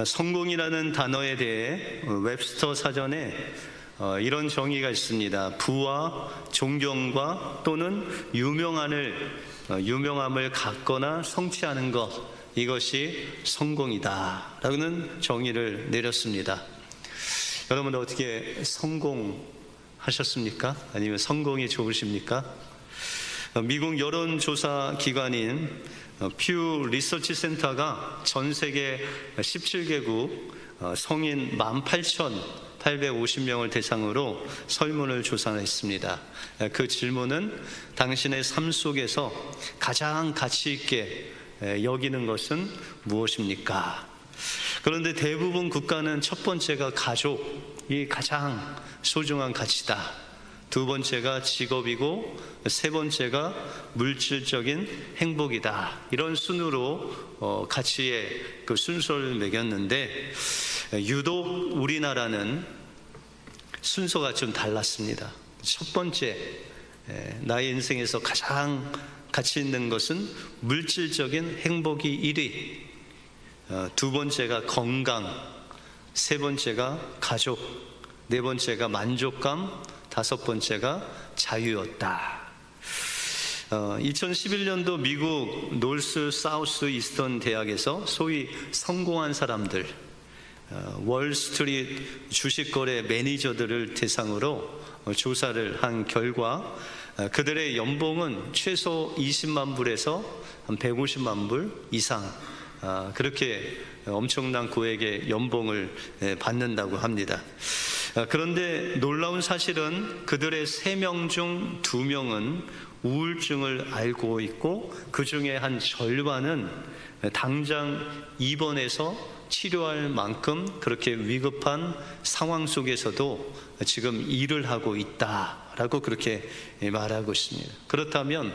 성공이라는 단어에 대해 웹스터 사전에 이런 정의가 있습니다. 부와 존경과 또는 유명함을 갖거나 성취하는 것, 이것이 성공이다 라는 정의를 내렸습니다. 여러분 어떻게 성공하셨습니까? 아니면 성공이 좋으십니까? 미국 여론조사 기관인 퓨 리서치 센터가 전 세계 17개국 성인 18,850명을 대상으로 설문을 조사했습니다. 그 질문은 당신의 삶 속에서 가장 가치 있게 여기는 것은 무엇입니까? 그런데 대부분 국가는 첫 번째가 가족이 가장 소중한 가치다, 두 번째가 직업이고 세 번째가 물질적인 행복이다, 이런 순으로 가치의 그 순서를 매겼는데 유독 우리나라는 순서가 좀 달랐습니다. 첫 번째, 나의 인생에서 가장 가치 있는 것은 물질적인 행복이 1위, 두 번째가 건강, 세 번째가 가족, 네 번째가 만족감, 다섯 번째가 자유였다. 2011년도 미국 노스 사우스 이스턴 대학에서 소위 성공한 사람들, 월스트리트 주식거래 매니저들을 대상으로 조사를 한 결과 그들의 연봉은 최소 20만 불에서 한 150만 불 이상, 그렇게 엄청난 고액의 연봉을 받는다고 합니다. 그런데 놀라운 사실은 그들의 3명 중 2명은 우울증을 앓고 있고 그 중에 한 절반은 당장 입원해서 치료할 만큼 그렇게 위급한 상황 속에서도 지금 일을 하고 있다라고 그렇게 말하고 있습니다. 그렇다면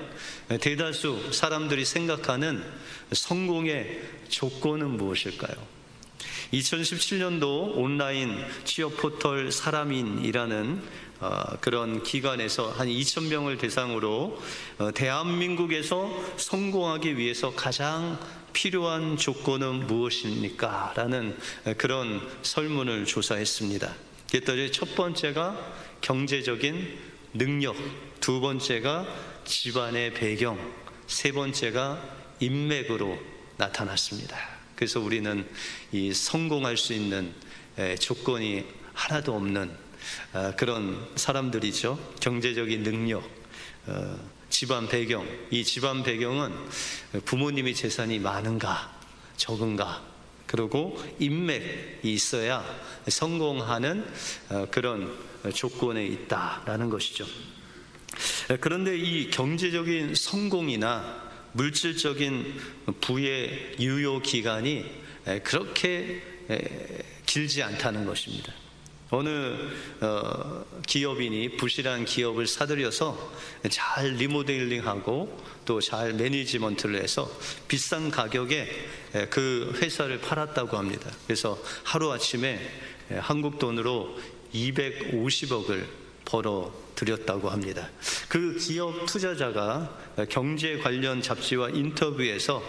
대다수 사람들이 생각하는 성공의 조건은 무엇일까요? 2017년도 온라인 취업 포털 사람인이라는 그런 기관에서 한 2,000명을 대상으로 대한민국에서 성공하기 위해서 가장 필요한 조건은 무엇입니까? 라는 그런 설문을 조사했습니다. 그랬더니 첫 번째가 경제적인 능력, 두 번째가 집안의 배경, 세 번째가 인맥으로 나타났습니다. 그래서 우리는 이 성공할 수 있는 조건이 하나도 없는 그런 사람들이죠. 경제적인 능력, 집안 배경, 이 집안 배경은 부모님의 재산이 많은가 적은가, 그리고 인맥이 있어야 성공하는 그런 조건에 있다라는 것이죠. 그런데 이 경제적인 성공이나 물질적인 부의 유효 기간이 그렇게 길지 않다는 것입니다. 어느 기업인이 부실한 기업을 사들여서 잘 리모델링하고 또 잘 매니지먼트를 해서 비싼 가격에 그 회사를 팔았다고 합니다. 그래서 하루아침에 한국 돈으로 250억을 벌어들였다고 합니다. 그 기업 투자자가 경제 관련 잡지와 인터뷰에서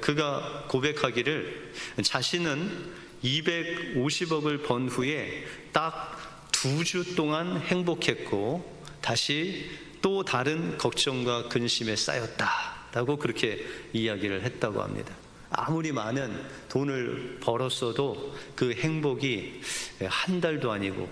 그가 고백하기를 자신은 250억을 번 후에 딱 2주 동안 행복했고 다시 또 다른 걱정과 근심에 쌓였다라고 그렇게 이야기를 했다고 합니다. 아무리 많은 돈을 벌었어도 그 행복이 한 달도 아니고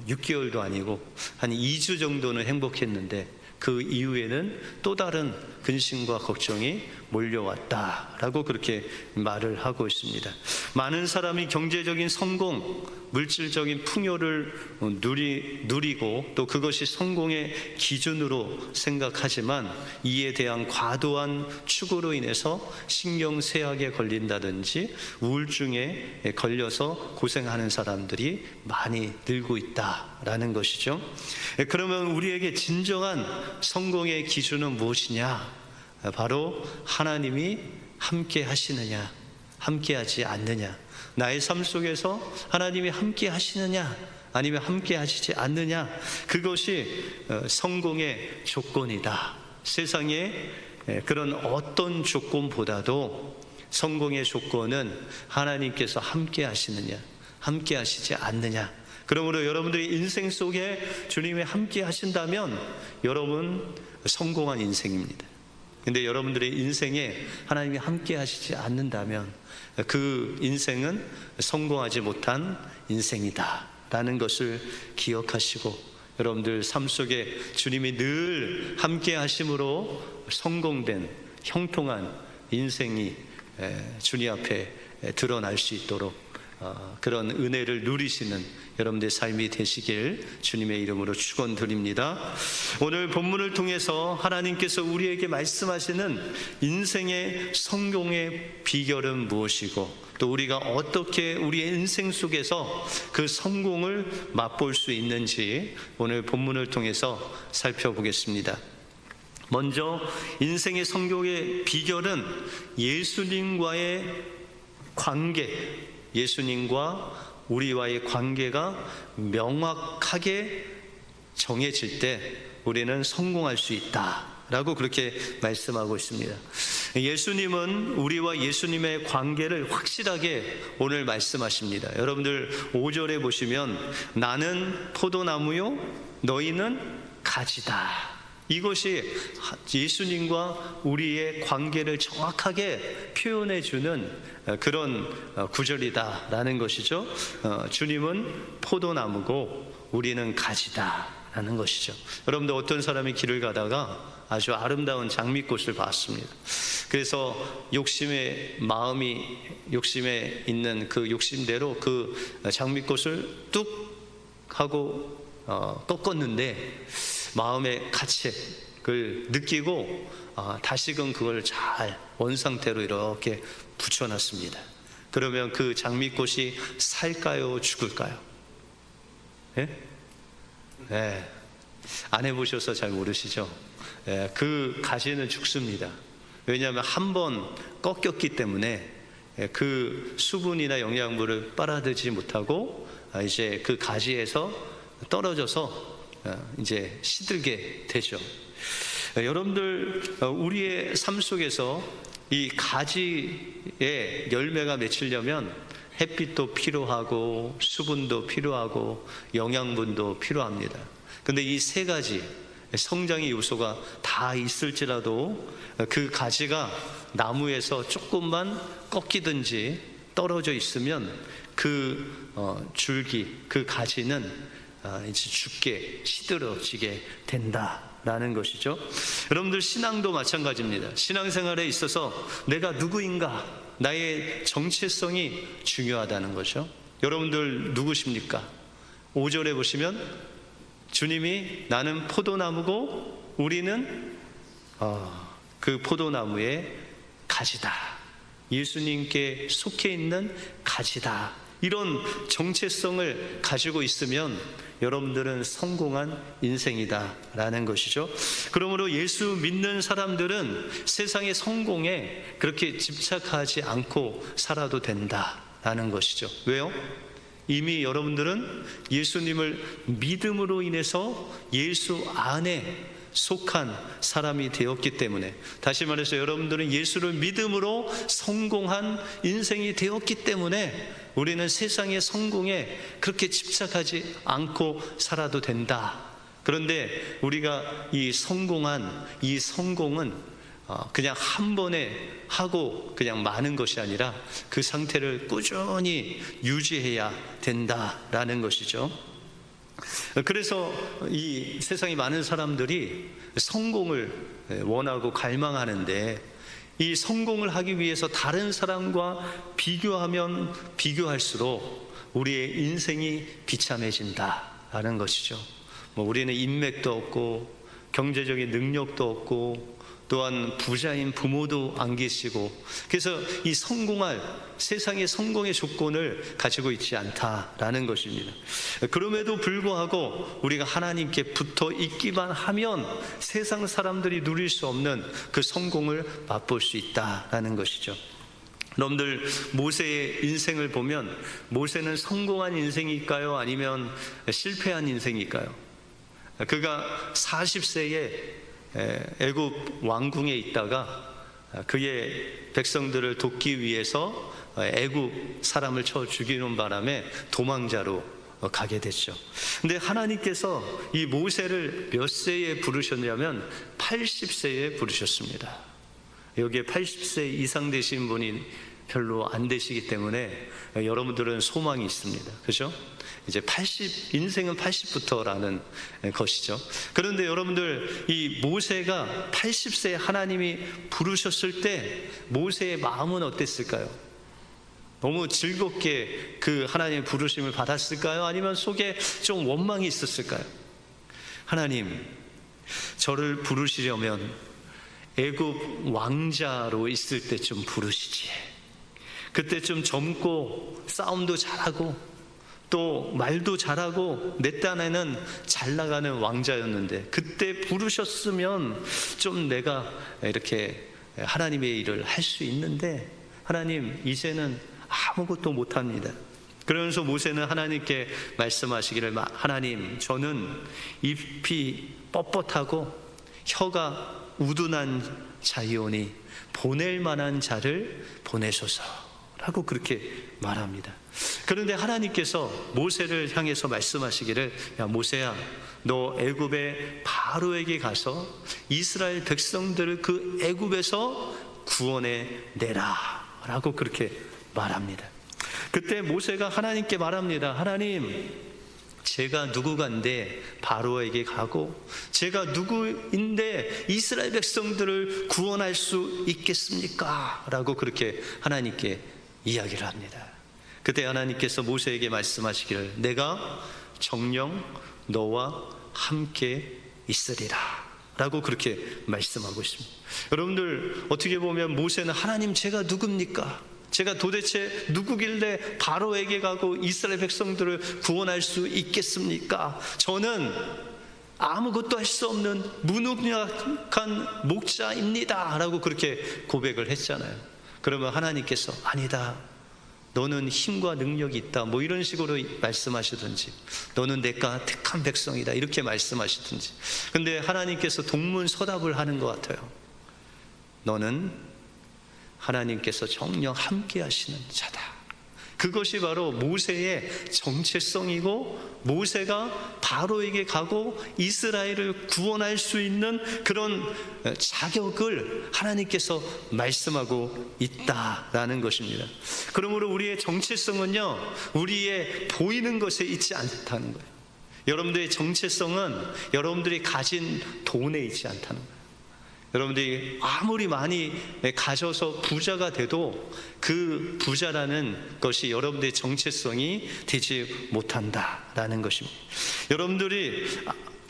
6개월도 아니고 한 2주 정도는 행복했는데 그 이후에는 또 다른 근심과 걱정이 몰려왔다라고 그렇게 말을 하고 있습니다. 많은 사람이 경제적인 성공, 물질적인 풍요를 누리고 또 그것이 성공의 기준으로 생각하지만 이에 대한 과도한 추구로 인해서 신경쇠약에 걸린다든지 우울증에 걸려서 고생하는 사람들이 많이 늘고 있다라는 것이죠. 그러면 우리에게 진정한 성공의 기준은 무엇이냐? 바로 하나님이 함께 하시느냐, 함께 하지 않느냐, 나의 삶 속에서 하나님이 함께 하시느냐 아니면 함께 하시지 않느냐, 그것이 성공의 조건이다. 세상에 그런 어떤 조건보다도 성공의 조건은 하나님께서 함께 하시느냐, 함께 하시지 않느냐. 그러므로 여러분들이 인생 속에 주님이 함께 하신다면 여러분 성공한 인생입니다. 근데 여러분들의 인생에 하나님이 함께 하시지 않는다면 그 인생은 성공하지 못한 인생이다 라는 것을 기억하시고, 여러분들 삶 속에 주님이 늘 함께 하심으로 성공된 형통한 인생이 주님 앞에 드러날 수 있도록 그런 은혜를 누리시는 여러분들의 삶이 되시길 주님의 이름으로 축원드립니다. 오늘 본문을 통해서 하나님께서 우리에게 말씀하시는 인생의 성공의 비결은 무엇이고, 또 우리가 어떻게 우리의 인생 속에서 그 성공을 맛볼 수 있는지 오늘 본문을 통해서 살펴보겠습니다. 먼저 인생의 성공의 비결은 예수님과의 관계, 예수님과 우리와의 관계가 명확하게 정해질 때 우리는 성공할 수 있다라고 그렇게 말씀하고 있습니다. 예수님은 우리와 예수님의 관계를 확실하게 오늘 말씀하십니다. 여러분들 5절에 보시면 나는 포도나무요 너희는 가지다. 이것이 예수님과 우리의 관계를 정확하게 표현해주는 그런 구절이다라는 것이죠. 주님은 포도나무고 우리는 가지다라는 것이죠. 여러분들 어떤 사람이 길을 가다가 아주 아름다운 장미꽃을 봤습니다. 그래서 욕심에 있는 그 욕심대로 그 장미꽃을 뚝 하고 꺾었는데 마음의 가책을 느끼고 다시금 그걸 잘 원상태로 이렇게 붙여놨습니다. 그러면 그 장미꽃이 살까요, 죽을까요? 예? 네. 안 해보셔서 잘 모르시죠? 예, 그 가지는 죽습니다. 왜냐하면 한 번 꺾였기 때문에 그 수분이나 영양분을 빨아들이지 못하고 이제 그 가지에서 떨어져서 이제 시들게 되죠. 여러분들 우리의 삶 속에서 이 가지에 열매가 맺히려면 햇빛도 필요하고 수분도 필요하고 영양분도 필요합니다. 근데 이 세 가지 성장의 요소가 다 있을지라도 그 가지가 나무에서 조금만 꺾이든지 떨어져 있으면 그 줄기, 그 가지는 이제 죽게 시들어지게 된다라는 것이죠. 여러분들 신앙도 마찬가지입니다. 신앙생활에 있어서 내가 누구인가, 나의 정체성이 중요하다는 거죠. 여러분들 누구십니까? 5절에 보시면 주님이 나는 포도나무고 우리는 그 포도나무의 가지다, 예수님께 속해 있는 가지다, 이런 정체성을 가지고 있으면 여러분들은 성공한 인생이다라는 것이죠. 그러므로 예수 믿는 사람들은 세상의 성공에 그렇게 집착하지 않고 살아도 된다라는 것이죠. 왜요? 이미 여러분들은 예수님을 믿음으로 인해서 예수 안에 속한 사람이 되었기 때문에, 다시 말해서 여러분들은 예수를 믿음으로 성공한 인생이 되었기 때문에 우리는 세상의 성공에 그렇게 집착하지 않고 살아도 된다. 그런데 우리가 이 성공은 그냥 한 번에 하고 그냥 마는 것이 아니라 그 상태를 꾸준히 유지해야 된다라는 것이죠. 그래서 이 세상에 많은 사람들이 성공을 원하고 갈망하는데, 이 성공을 하기 위해서 다른 사람과 비교하면 비교할수록 우리의 인생이 비참해진다라는 것이죠. 우리는 인맥도 없고 경제적인 능력도 없고 또한 부자인 부모도 안 계시고, 그래서 이 세상의 성공의 조건을 가지고 있지 않다라는 것입니다. 그럼에도 불구하고 우리가 하나님께 붙어 있기만 하면 세상 사람들이 누릴 수 없는 그 성공을 맛볼 수 있다라는 것이죠. 여러분들 모세의 인생을 보면 모세는 성공한 인생일까요? 아니면 실패한 인생일까요? 그가 40세에 애굽 왕궁에 있다가 그의 백성들을 돕기 위해서 애굽 사람을 쳐 죽이는 바람에 도망자로 가게 됐죠. 근데 하나님께서 이 모세를 몇 세에 부르셨냐면 80세에 부르셨습니다. 여기에 80세 이상 되신 분이 별로 안 되시기 때문에 여러분들은 소망이 있습니다. 그렇죠? 이제 인생은 80부터라는 것이죠. 그런데 여러분들, 이 모세가 80세에 하나님이 부르셨을 때 모세의 마음은 어땠을까요? 너무 즐겁게 그 하나님의 부르심을 받았을까요? 아니면 속에 좀 원망이 있었을까요? 하나님, 저를 부르시려면 애굽 왕자로 있을 때 좀 부르시지. 그때 좀 젊고 싸움도 잘하고 또 말도 잘하고 내 딴에는 잘 나가는 왕자였는데 그때 부르셨으면 좀 내가 이렇게 하나님의 일을 할 수 있는데 하나님, 이제는 아무것도 못합니다. 그러면서 모세는 하나님께 말씀하시기를, 하나님, 저는 잎이 뻣뻣하고 혀가 우둔한 자이오니 보낼 만한 자를 보내소서라고 그렇게 말합니다. 그런데 하나님께서 모세를 향해서 말씀하시기를, 야 모세야, 너 애굽의 바로에게 가서 이스라엘 백성들을 그 애굽에서 구원해 내라 라고 그렇게 말합니다. 그때 모세가 하나님께 말합니다. 하나님, 제가 누구간데 바로에게 가고 제가 누구인데 이스라엘 백성들을 구원할 수 있겠습니까? 라고 그렇게 하나님께 이야기를 합니다. 그때 하나님께서 모세에게 말씀하시기를, 내가 정녕 너와 함께 있으리라 라고 그렇게 말씀하고 있습니다. 여러분들, 어떻게 보면 모세는 하나님, 제가 누굽니까? 제가 도대체 누구길래 바로에게 가고 이스라엘 백성들을 구원할 수 있겠습니까? 저는 아무것도 할 수 없는 무능력한 목자입니다 라고 그렇게 고백을 했잖아요. 그러면 하나님께서, 아니다, 너는 힘과 능력이 있다, 뭐 이런 식으로 말씀하시든지, 너는 내가 택한 백성이다 이렇게 말씀하시든지. 근데 하나님께서 동문서답을 하는 것 같아요. 너는 하나님께서 정녕 함께 하시는 자다. 그것이 바로 모세의 정체성이고, 모세가 바로에게 가고 이스라엘을 구원할 수 있는 그런 자격을 하나님께서 말씀하고 있다라는 것입니다. 그러므로 우리의 정체성은요, 우리의 보이는 것에 있지 않다는 거예요. 여러분들의 정체성은 여러분들이 가진 돈에 있지 않다는 거예요. 여러분들이 아무리 많이 가져서 부자가 돼도 그 부자라는 것이 여러분들의 정체성이 되지 못한다라는 것입니다. 여러분들이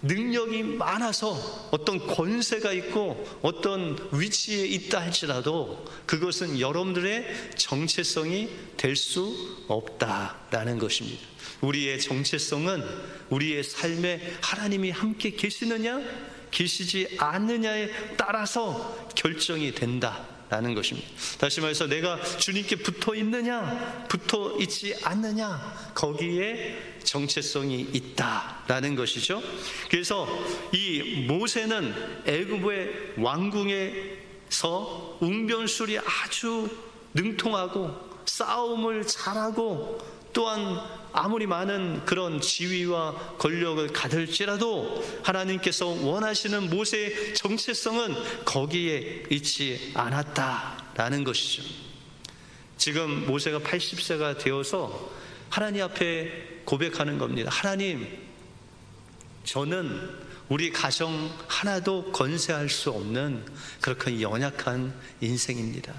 능력이 많아서 어떤 권세가 있고 어떤 위치에 있다 할지라도 그것은 여러분들의 정체성이 될 수 없다라는 것입니다. 우리의 정체성은 우리의 삶에 하나님이 함께 계시느냐 계시지 않느냐에 따라서 결정이 된다라는 것입니다. 다시 말해서 내가 주님께 붙어 있느냐 붙어 있지 않느냐, 거기에 정체성이 있다라는 것이죠. 그래서 이 모세는 애굽의 왕궁에서 웅변술이 아주 능통하고 싸움을 잘하고 또한 아무리 많은 그런 지위와 권력을 가질지라도 하나님께서 원하시는 모세의 정체성은 거기에 있지 않았다라는 것이죠. 지금 모세가 80세가 되어서 하나님 앞에 고백하는 겁니다. 하나님, 저는 우리 가정 하나도 건세할 수 없는 그렇게 연약한 인생입니다.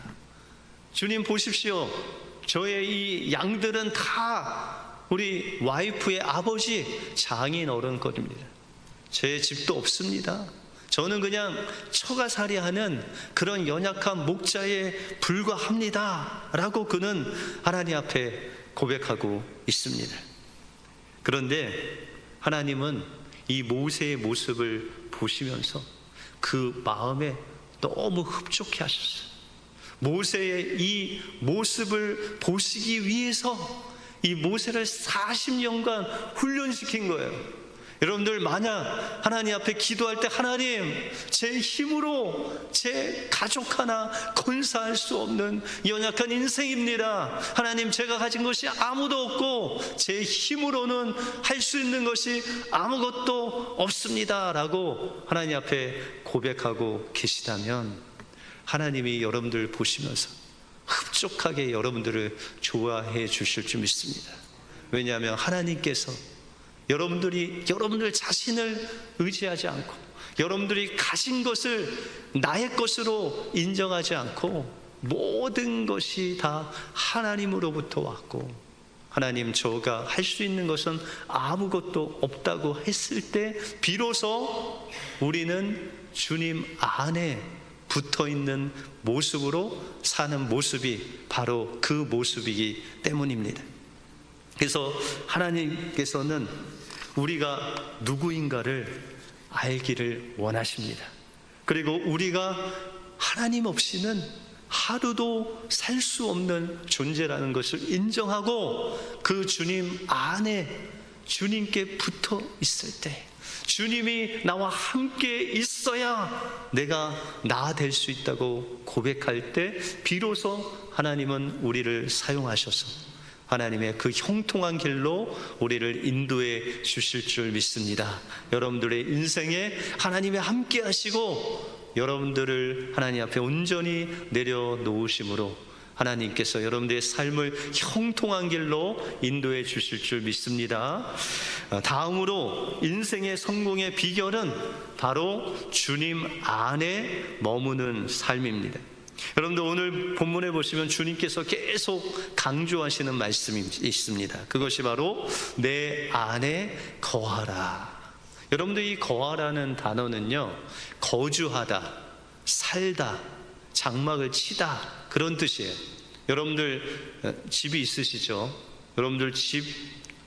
주님 보십시오. 저의 이 양들은 다 우리 와이프의 아버지 장인 어른 것입니다. 제 집도 없습니다. 저는 그냥 처가살이하는 그런 연약한 목자에 불과합니다 라고 그는 하나님 앞에 고백하고 있습니다. 그런데 하나님은 이 모세의 모습을 보시면서 그 마음에 너무 흡족해 하셨어요. 모세의 이 모습을 보시기 위해서 이 모세를 40년간 훈련시킨 거예요. 여러분들 만약 하나님 앞에 기도할 때 하나님, 제 힘으로 제 가족 하나 건사할 수 없는 연약한 인생입니다. 하나님, 제가 가진 것이 아무도 없고 제 힘으로는 할 수 있는 것이 아무것도 없습니다 라고 하나님 앞에 고백하고 계시다면 하나님이 여러분들 보시면서 흡족하게 여러분들을 좋아해 주실 줄 믿습니다. 왜냐하면 하나님께서 여러분들 자신을 의지하지 않고 여러분들이 가진 것을 나의 것으로 인정하지 않고 모든 것이 다 하나님으로부터 왔고, 하나님, 저가 할 수 있는 것은 아무것도 없다고 했을 때 비로소 우리는 주님 안에 붙어있는 모습으로 사는 모습이 바로 그 모습이기 때문입니다. 그래서 하나님께서는 우리가 누구인가를 알기를 원하십니다. 그리고 우리가 하나님 없이는 하루도 살 수 없는 존재라는 것을 인정하고 그 주님 안에 주님께 붙어 있을 때, 주님이 나와 함께 있어야 내가 나 될 수 있다고 고백할 때 비로소 하나님은 우리를 사용하셔서 하나님의 그 형통한 길로 우리를 인도해 주실 줄 믿습니다. 여러분들의 인생에 하나님이 함께 하시고 여러분들을 하나님 앞에 온전히 내려놓으심으로 하나님께서 여러분들의 삶을 형통한 길로 인도해 주실 줄 믿습니다. 다음으로 인생의 성공의 비결은 바로 주님 안에 머무는 삶입니다. 여러분들 오늘 본문에 보시면 주님께서 계속 강조하시는 말씀이 있습니다. 그것이 바로 내 안에 거하라. 여러분들 이 거하라는 단어는요, 거주하다, 살다, 장막을 치다 그런 뜻이에요. 여러분들 집이 있으시죠? 여러분들 집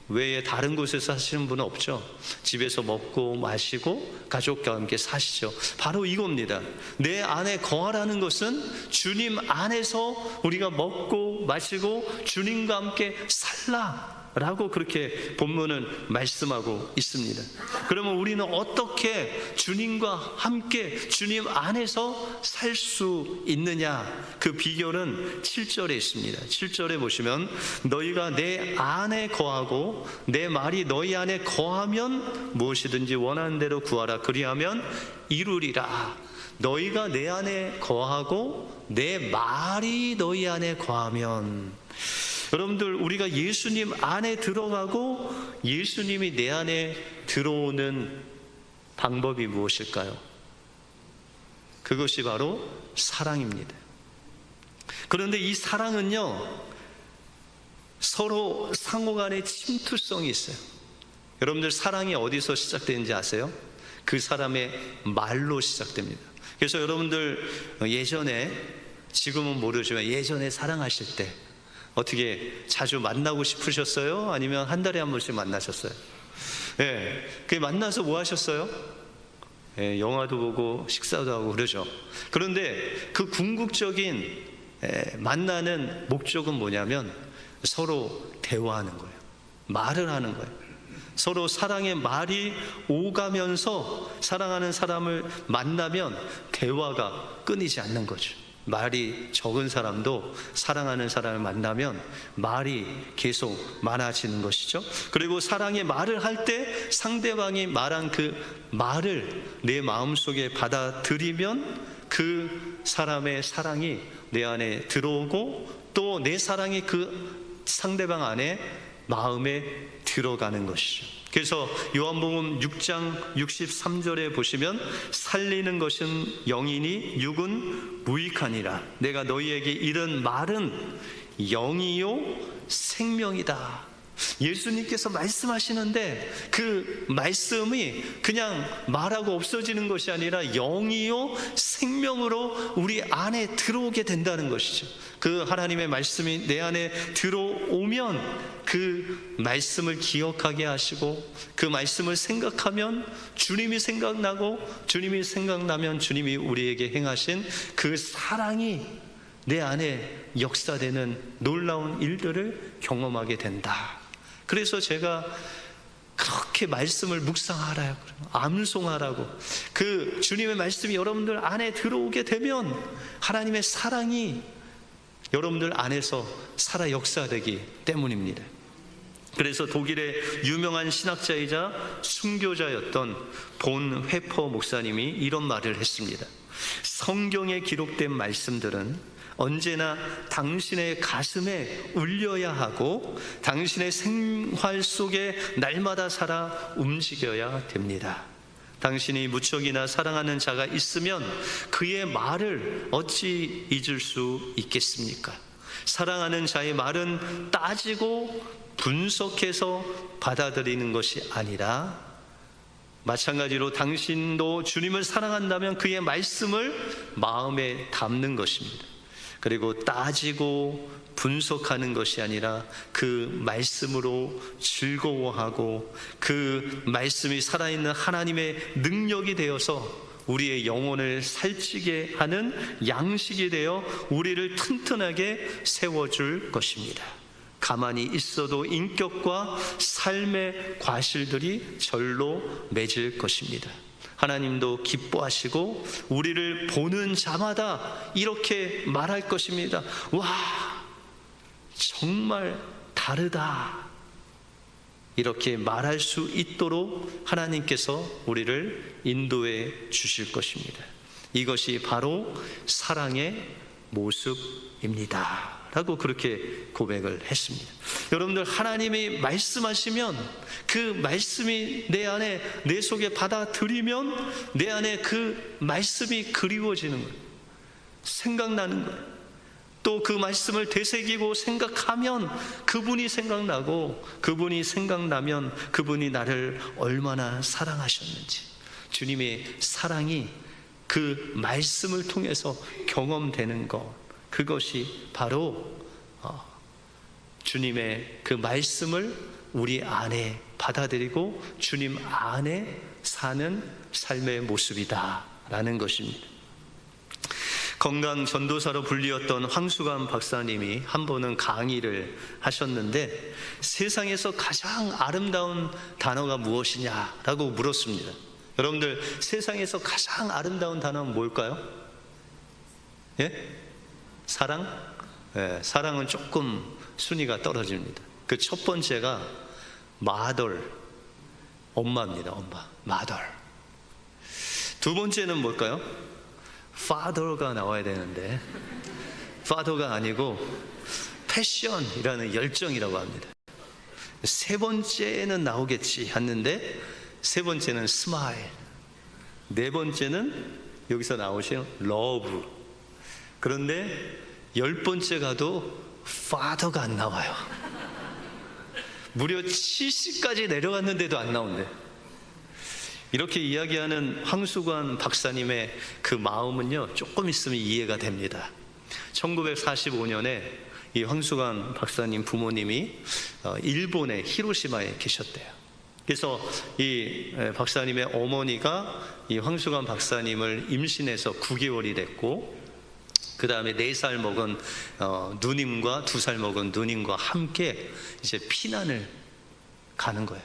외에 다른 곳에서 사시는 분은 없죠? 집에서 먹고 마시고 가족과 함께 사시죠. 바로 이겁니다. 내 안에 거하라는 것은 주님 안에서 우리가 먹고 마시고 주님과 함께 살라 라고 그렇게 본문은 말씀하고 있습니다. 그러면 우리는 어떻게 주님과 함께 주님 안에서 살 수 있느냐? 그 비결은 7절에 있습니다. 7절에 보시면 너희가 내 안에 거하고 내 말이 너희 안에 거하면 무엇이든지 원하는 대로 구하라. 그리하면 이루리라. 너희가 내 안에 거하고 내 말이 너희 안에 거하면, 여러분들 우리가 예수님 안에 들어가고 예수님이 내 안에 들어오는 방법이 무엇일까요? 그것이 바로 사랑입니다. 그런데 이 사랑은요, 서로 상호간의 침투성이 있어요. 여러분들 사랑이 어디서 시작되는지 아세요? 그 사람의 말로 시작됩니다. 그래서 여러분들 예전에, 지금은 모르지만 예전에 사랑하실 때 어떻게 자주 만나고 싶으셨어요? 아니면 한 달에 한 번씩 만나셨어요? 그 만나서 뭐 하셨어요? 영화도 보고 식사도 하고 그러죠. 그런데 그 궁극적인 만나는 목적은 뭐냐면 서로 대화하는 거예요. 말을 하는 거예요. 서로 사랑의 말이 오가면서 사랑하는 사람을 만나면 대화가 끊이지 않는 거죠. 말이 적은 사람도 사랑하는 사람을 만나면 말이 계속 많아지는 것이죠. 그리고 사랑의 말을 할 때 상대방이 말한 그 말을 내 마음속에 받아들이면 그 사람의 사랑이 내 안에 들어오고 또 내 사랑이 그 상대방 안에 마음에 들어가는 것이죠. 그래서 요한복음 6장 63절에 보시면 살리는 것은 영이니 육은 무익하니라. 내가 너희에게 이른 말은 영이요 생명이다. 예수님께서 말씀하시는데 그 말씀이 그냥 말하고 없어지는 것이 아니라 영이요 생명으로 우리 안에 들어오게 된다는 것이죠. 그 하나님의 말씀이 내 안에 들어오면 그 말씀을 기억하게 하시고 그 말씀을 생각하면 주님이 생각나고 주님이 생각나면 주님이 우리에게 행하신 그 사랑이 내 안에 역사되는 놀라운 일들을 경험하게 된다. 그래서 제가 그렇게 말씀을 묵상하라고, 암송하라고. 그 주님의 말씀이 여러분들 안에 들어오게 되면 하나님의 사랑이 여러분들 안에서 살아 역사되기 때문입니다. 그래서 독일의 유명한 신학자이자 순교자였던 본 회퍼 목사님이 이런 말을 했습니다. 성경에 기록된 말씀들은 언제나 당신의 가슴에 울려야 하고 당신의 생활 속에 날마다 살아 움직여야 됩니다. 당신이 무척이나 사랑하는 자가 있으면 그의 말을 어찌 잊을 수 있겠습니까? 사랑하는 자의 말은 따지고 분석해서 받아들이는 것이 아니라, 마찬가지로 당신도 주님을 사랑한다면 그의 말씀을 마음에 담는 것입니다. 그리고 따지고 분석하는 것이 아니라 그 말씀으로 즐거워하고 그 말씀이 살아있는 하나님의 능력이 되어서 우리의 영혼을 살찌게 하는 양식이 되어 우리를 튼튼하게 세워줄 것입니다. 가만히 있어도 인격과 삶의 과실들이 절로 맺을 것입니다. 하나님도 기뻐하시고 우리를 보는 자마다 이렇게 말할 것입니다. 와, 정말 다르다. 이렇게 말할 수 있도록 하나님께서 우리를 인도해 주실 것입니다. 이것이 바로 사랑의 모습입니다 라고 그렇게 고백을 했습니다. 여러분들, 하나님이 말씀하시면 그 말씀이 내 안에, 내 속에 받아들이면 내 안에 그 말씀이 그리워지는 거예요. 생각나는 거예요. 또 그 말씀을 되새기고 생각하면 그분이 생각나고, 그분이 생각나면 그분이 나를 얼마나 사랑하셨는지, 주님의 사랑이 그 말씀을 통해서 경험되는 것, 그것이 바로 주님의 그 말씀을 우리 안에 받아들이고 주님 안에 사는 삶의 모습이다 라는 것입니다. 건강 전도사로 불리웠던 황수관 박사님이 한 번은 강의를 하셨는데 세상에서 가장 아름다운 단어가 무엇이냐라고 물었습니다. 여러분들, 세상에서 가장 아름다운 단어는 뭘까요? 예? 사랑? 예, 사랑은 조금 순위가 떨어집니다. 그 첫 번째가 마덜, 엄마입니다. 엄마, 마덜. 두 번째는 뭘까요? father가 나와야 되는데 father가 아니고 패션이라는 열정이라고 합니다. 세 번째는 나오겠지 했는데 세 번째는 스마일, 네 번째는 여기서 나오신 러브. 그런데 10번째 가도 father가 안 나와요. 무려 70까지 내려갔는데도 안 나온대. 이렇게 이야기하는 황수관 박사님의 그 마음은요, 조금 있으면 이해가 됩니다. 1945년에 이 황수관 박사님 부모님이 일본의 히로시마에 계셨대요. 그래서 이 박사님의 어머니가 이 황수관 박사님을 임신해서 9개월이 됐고, 그 다음에 4살 먹은 누님과 2살 먹은 누님과 함께 이제 피난을 가는 거예요.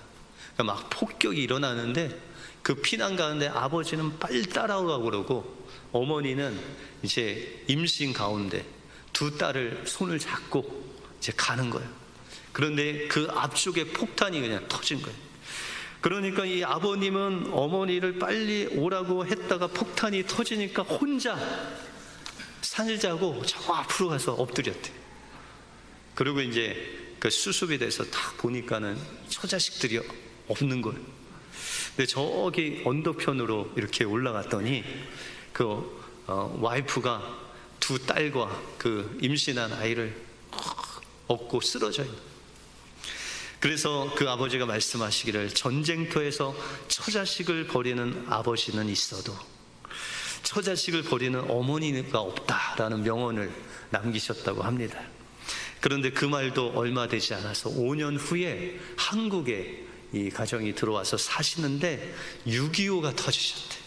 그러니까 막 폭격이 일어나는데 그 피난 가는데 아버지는 빨리 따라오라고 그러고, 어머니는 이제 임신 가운데 두 딸을 손을 잡고 이제 가는 거예요. 그런데 그 앞쪽에 폭탄이 그냥 터진 거예요. 그러니까 이 아버님은 어머니를 빨리 오라고 했다가 폭탄이 터지니까 혼자 산을 자고 저 앞으로 가서 엎드렸대요. 그리고 이제 그 수습이 돼서 딱 보니까는 처자식들이 없는 거예요. 근데 저기 언덕편으로 이렇게 올라갔더니 그 와이프가 두 딸과 그 임신한 아이를 업고 쓰러져 있는 거예요. 그래서 그 아버지가 말씀하시기를, 전쟁터에서 처자식을 버리는 아버지는 있어도 처자식을 버리는 어머니가 없다라는 명언을 남기셨다고 합니다. 그런데 그 말도 얼마 되지 않아서 5년 후에 한국에 이 가정이 들어와서 사시는데 6.25가 터지셨대요.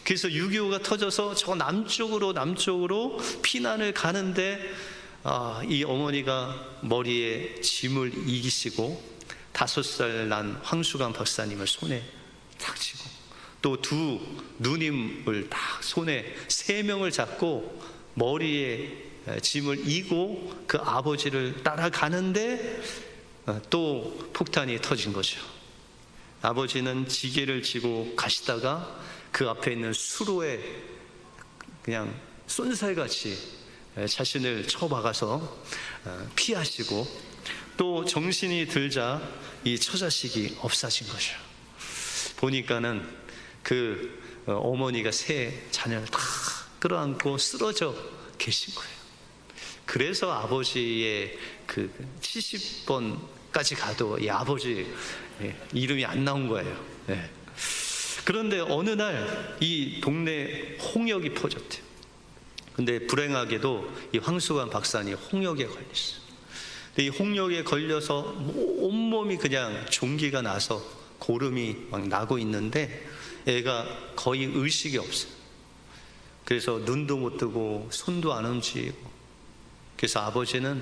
그래서 6.25가 터져서 저 남쪽으로 피난을 가는데 이 어머니가 머리에 짐을 이기시고 5살 난 황수강 박사님을 손에 탁 쥐고, 또 두 누님을 딱 손에 3명을 잡고 머리에 짐을 이고 그 아버지를 따라가는데 또 폭탄이 터진 거죠. 아버지는 지게를 지고 가시다가 그 앞에 있는 수로에 그냥 쏜살같이 자신을 쳐박아서 피하시고, 또 정신이 들자 이 처자식이 없어진 거죠. 보니까는 그 어머니가 새 자녀를 다 끌어안고 쓰러져 계신 거예요. 그래서 아버지의 그 70번까지 가도 이 아버지 이름이 안 나온 거예요. 그런데 어느 날 이 동네에 홍역이 퍼졌대요. 근데 불행하게도 이 황수관 박사님 홍역에 걸렸어요. 근데 이 홍역에 걸려서 온몸이 그냥 종기가 나서 고름이 막 나고 있는데 애가 거의 의식이 없어요. 그래서 눈도 못 뜨고 손도 안 움직이고, 그래서 아버지는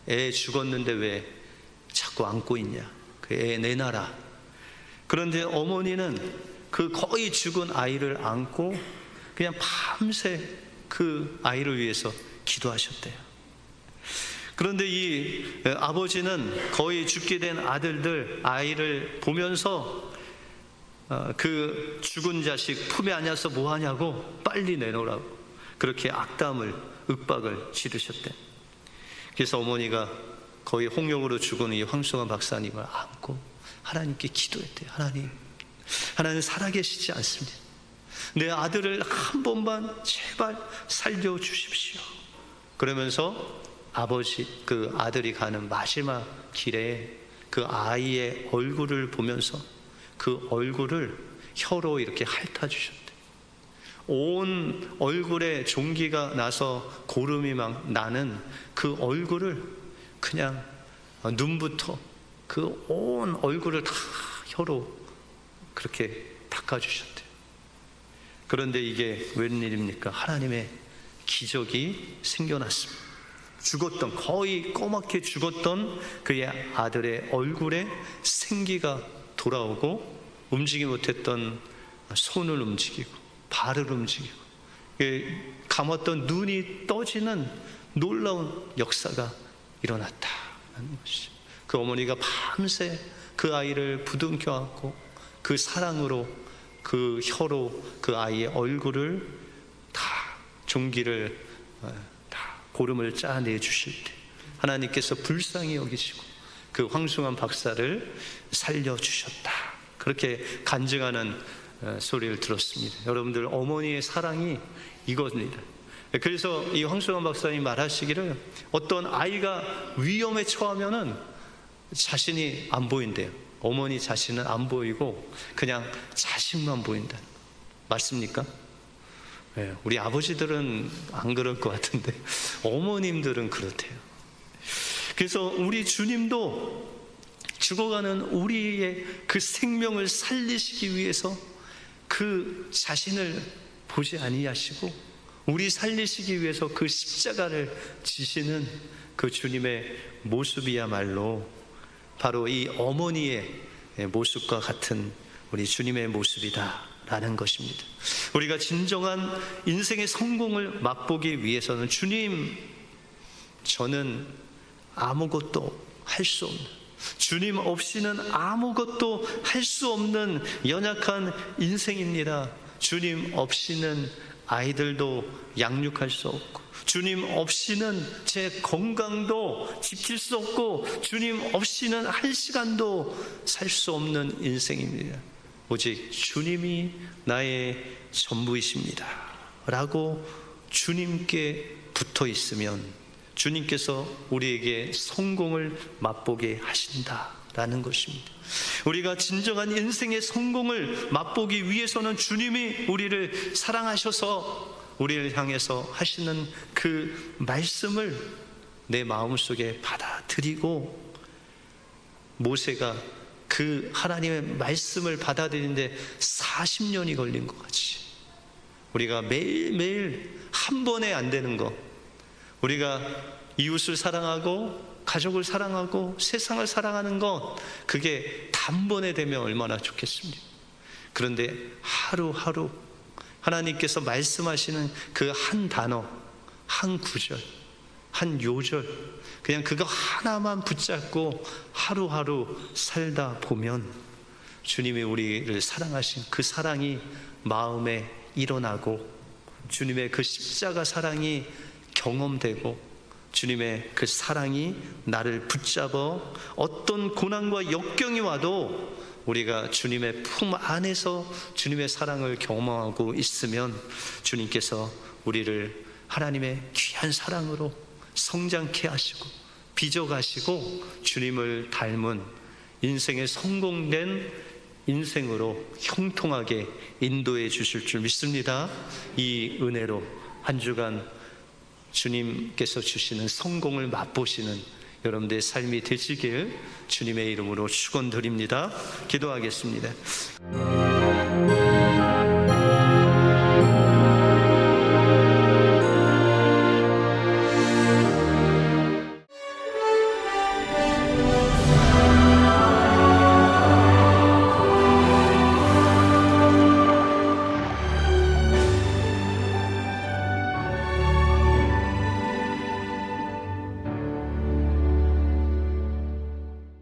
애 죽었는데 왜 자꾸 안고 있냐, 그 애 내놔라. 그런데 어머니는 그 거의 죽은 아이를 안고 그냥 밤새 그 아이를 위해서 기도하셨대요. 그런데 이 아버지는 거의 죽게 된 아이를 보면서 그 죽은 자식 품에 안아서 뭐 하냐고, 빨리 내놓으라고 그렇게 악담을, 윽박을 지르셨대. 그래서 어머니가 거의 홍역으로 죽은 이 황수관 박사님을 안고 하나님께 기도했대요. 하나님 살아계시지 않습니다. 내 아들을 한 번만 제발 살려주십시오. 그러면서 그 아들이 가는 마지막 길에 그 아이의 얼굴을 보면서 그 얼굴을 혀로 이렇게 핥아주셨대. 온 얼굴에 종기가 나서 고름이 막 나는 그 얼굴을 그냥 눈부터 그 온 얼굴을 다 혀로 그렇게 닦아주셨대요. 그런데 이게 웬일입니까? 하나님의 기적이 생겨났습니다. 거의 꼬맣게 죽었던 그의 아들의 얼굴에 생기가 돌아오고, 움직이지 못했던 손을 움직이고 발을 움직이고 감았던 눈이 떠지는 놀라운 역사가 일어났다는 것이죠. 그 어머니가 밤새 그 아이를 부둥켜 안고 그 사랑으로, 그 혀로 그 아이의 얼굴을 다 종기를 다 고름을 짜내 주실 때 하나님께서 불쌍히 여기시고 그 황승환 박사를 살려주셨다, 그렇게 간증하는 소리를 들었습니다. 여러분들, 어머니의 사랑이 이겁니다. 그래서 이 황승환 박사님 말하시기를, 어떤 아이가 위험에 처하면은 자신이 안 보인대요. 어머니 자신은 안 보이고 그냥 자신만 보인다. 맞습니까? 네, 우리 아버지들은 안 그럴 것 같은데 어머님들은 그렇대요. 그래서 우리 주님도 죽어가는 우리의 그 생명을 살리시기 위해서 그 자신을 보지 아니하시고 우리 살리시기 위해서 그 십자가를 지시는 그 주님의 모습이야말로 바로 이 어머니의 모습과 같은 우리 주님의 모습이다라는 것입니다. 우리가 진정한 인생의 성공을 맛보기 위해서는, 주님, 저는 아무것도 할 수 없는, 주님 없이는 아무것도 할 수 없는 연약한 인생입니다. 주님 없이는 아이들도 양육할 수 없고, 주님 없이는 제 건강도 지킬 수 없고, 주님 없이는 한 시간도 살 수 없는 인생입니다. 오직 주님이 나의 전부이십니다 라고 주님께 붙어 있으면 주님께서 우리에게 성공을 맛보게 하신다라는 것입니다. 우리가 진정한 인생의 성공을 맛보기 위해서는 주님이 우리를 사랑하셔서 우리를 향해서 하시는 그 말씀을 내 마음속에 받아들이고, 모세가 그 하나님의 말씀을 받아들이는데 40년이 걸린 것 같이 우리가 매일매일 한 번에 안 되는 거, 우리가 이웃을 사랑하고 가족을 사랑하고 세상을 사랑하는 것, 그게 단번에 되면 얼마나 좋겠습니까? 그런데 하루하루 하나님께서 말씀하시는 그 한 단어, 한 구절, 한 요절, 그냥 그거 하나만 붙잡고 하루하루 살다 보면 주님이 우리를 사랑하신 그 사랑이 마음에 일어나고, 주님의 그 십자가 사랑이 경험되고, 주님의 그 사랑이 나를 붙잡아 어떤 고난과 역경이 와도 우리가 주님의 품 안에서 주님의 사랑을 경험하고 있으면 주님께서 우리를 하나님의 귀한 사랑으로 성장케 하시고 빚어가시고 주님을 닮은 인생의 성공된 인생으로 형통하게 인도해 주실 줄 믿습니다. 이 은혜로 한 주간 주님께서 주시는 성공을 맛보시는 여러분들의 삶이 되시길 주님의 이름으로 축원드립니다. 기도하겠습니다.